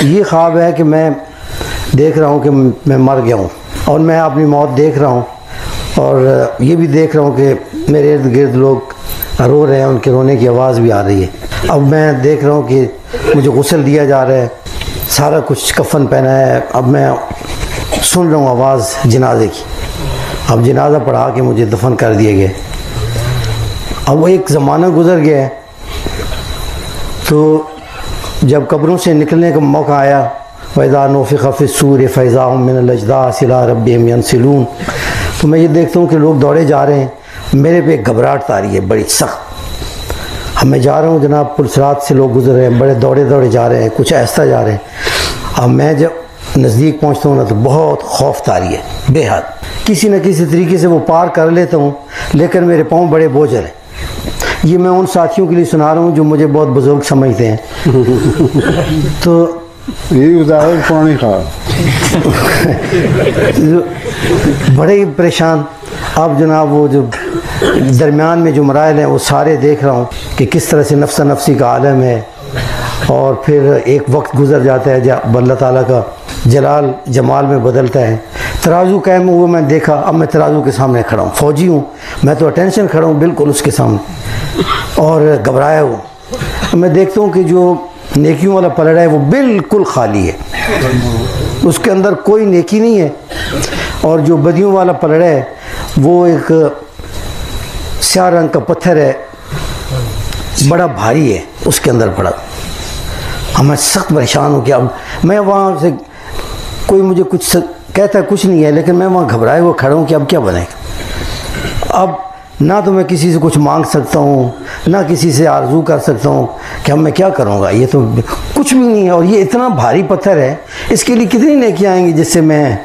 یہ خواب ہے کہ میں دیکھ رہا ہوں کہ میں مر گیا ہوں اور میں اپنی موت دیکھ رہا ہوں، اور یہ بھی دیکھ رہا ہوں کہ میرے ارد گرد لوگ رو رہے ہیں، ان کے رونے کی آواز بھی آ رہی ہے۔ اب میں دیکھ رہا ہوں کہ مجھے غسل دیا جا رہا ہے، سارا کچھ کفن پہنا ہے، اب میں سن رہا ہوں آواز جنازے کی۔ اب جنازہ پڑھا کے مجھے دفن کر دیا گیا۔ اب وہ ایک زمانہ گزر گیا ہے، تو جب قبروں سے نکلنے کا موقع آیا، وَإِذَا نُفِخَ فِي الصُّورِ فَإِذَا هُم مِّنَ الْأَجْدَاثِ إِلَىٰ رَبِّهِمْ يَنْسِلُونَ، تو میں یہ دیکھتا ہوں کہ لوگ دوڑے جا رہے ہیں، میرے پہ ایک گھبراہٹ آ رہی ہے بڑی سخت۔ اب میں جا رہا ہوں جناب، پلسرات سے لوگ گزر رہے ہیں، بڑے دوڑے دوڑے جا رہے ہیں، کچھ ایسا جا رہے ہیں۔ اب میں جب نزدیک پہنچتا ہوں نا تو بہت خوف طاری ہے، بے حد۔ کسی نہ کسی طریقے سے وہ پار کر لیتا ہوں، لیکن میرے پاؤں بڑے بوجھل ہیں۔ یہ میں ان ساتھیوں کے لیے سنا رہا ہوں جو مجھے بہت بزرگ سمجھتے ہیں۔ تو یہ ظاہر پانی کھا بڑے ہی پریشان۔ اب جناب وہ جو درمیان میں جو مراحل ہیں وہ سارے دیکھ رہا ہوں کہ کس طرح سے نفس نفسی کا عالم ہے، اور پھر ایک وقت گزر جاتا ہے جب اللہ تعالیٰ کا جلال جمال میں بدلتا ہے۔ ترازو قائم ہوا میں دیکھا، اب میں ترازو کے سامنے کھڑا ہوں، فوجی ہوں میں تو اٹینشن کھڑا ہوں بالکل اس کے سامنے اور گھبرایا ہوں۔ میں دیکھتا ہوں کہ جو نیکیوں والا پلڑا ہے وہ بالکل خالی ہے، اس کے اندر کوئی نیکی نہیں ہے، اور جو بدیوں والا پلڑا ہے وہ ایک سیاہ رنگ کا پتھر ہے، بڑا بھاری ہے، اس کے اندر پڑا۔ اب میں سخت پریشان ہوں کہ اب میں وہاں سے کوئی مجھے کچھ کہتا ہے کچھ نہیں ہے، لیکن میں وہاں گھبرائے ہوئے کھڑا ہوں کہ اب کیا بنے گا۔ اب نہ تو میں کسی سے کچھ مانگ سکتا ہوں، نہ کسی سے آرزو کر سکتا ہوں کہ اب میں کیا کروں گا، یہ تو کچھ بھی نہیں ہے، اور یہ اتنا بھاری پتھر ہے، اس کے لیے کتنی نیکیاں آئیں گی جس سے میں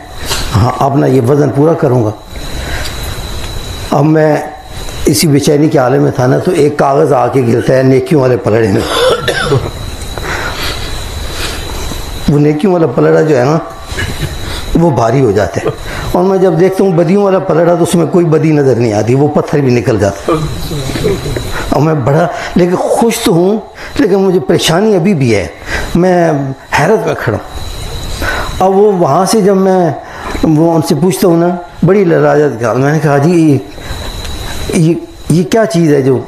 اپنا یہ وزن پورا کروں گا۔ اب میں اسی بے چینی کے عالم میں تھا نا، تو ایک کاغذ آ کے گرتا ہے نیکیوں والے پلڑے میں۔ وہ نیکیوں والا پلڑا جو ہے نا وہ بھاری ہو جاتا ہے، اور میں جب دیکھتا ہوں بدیوں والا پلڑا تو اس میں کوئی بدی نظر نہیں آتی، وہ پتھر بھی نکل جاتا ہے۔ اور میں بڑا لیکن خوش تو ہوں، لیکن مجھے پریشانی ابھی بھی ہے، میں حیرت میں کھڑا ہوں۔ اب وہ وہاں سے جب میں وہ ان سے پوچھتا ہوں نا، بڑی للاجت کا، میں نے کہا جی یہ کیا چیز ہے جو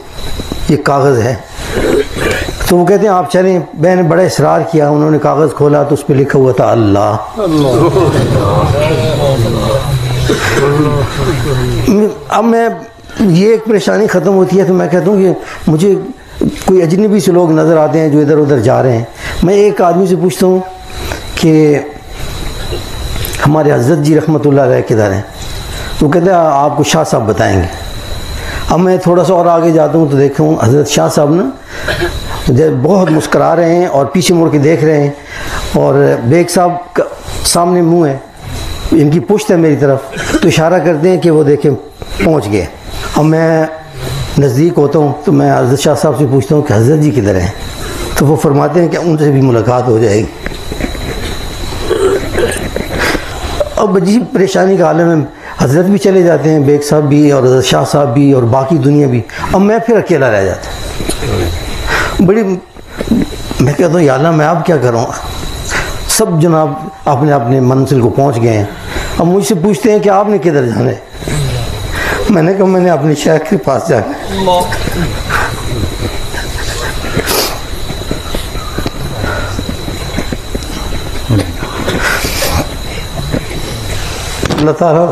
یہ کاغذ ہے؟ تو وہ کہتے ہیں آپ چلیں۔ میں نے بڑا اصرار کیا، انہوں نے کاغذ کھولا تو اس پہ لکھا ہوا تھا اللہ۔ اب میں یہ ایک پریشانی ختم ہوتی ہے تو میں کہتا ہوں کہ مجھے کوئی اجنبی سے لوگ نظر آتے ہیں جو ادھر ادھر جا رہے ہیں، میں ایک آدمی سے پوچھتا ہوں کہ ہمارے حضرت جی رحمۃ اللہ علیہ کدھر ہیں؟ تو کہتے ہیں آپ کو شاہ صاحب بتائیں گے۔ اب میں تھوڑا سا اور آگے جاتا ہوں تو دیکھتا ہوں حضرت شاہ صاحب نا بہت مسکرا رہے ہیں اور پیچھے مڑ کے دیکھ رہے ہیں، اور بیگ صاحب کا سامنے منہ ہے، ان کی پشت ہے میری طرف، تو اشارہ کرتے ہیں کہ وہ دیکھیں پہنچ گئے۔ اب میں نزدیک ہوتا ہوں تو میں حضرت شاہ صاحب سے پوچھتا ہوں کہ حضرت جی کدھر ہیں؟ تو وہ فرماتے ہیں کہ ان سے بھی ملاقات ہو جائے گی۔ اب عجیب پریشانی کا عالم ہے، حضرت بھی چلے جاتے ہیں، بیگ صاحب بھی اور حضرت شاہ صاحب بھی اور باقی دنیا بھی، اب میں پھر اکیلا رہ جاتا ہوں۔ بڑی میں کہتا ہوں یا اللہ میں اب کیا کروں؟ سب جناب اپنے اپنے منزل کو پہنچ گئے ہیں، اب مجھ سے پوچھتے ہیں کہ آپ نے کدھر جانا ہے؟ میں نے کہا میں نے اپنے شیخ کے پاس جانا ہے۔ اللہ تعالیٰ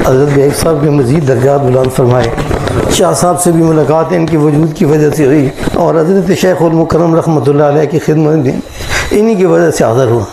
حضرت بیگ صاحب کے مزید درجات بلند فرمائے۔ شاہ صاحب سے بھی ملاقات ان کی وجود کی وجہ سے ہوئی، اور حضرت شیخ المکرم رحمۃ اللہ علیہ کی خدمت بھی انہی کی وجہ سے حاضر ہوا۔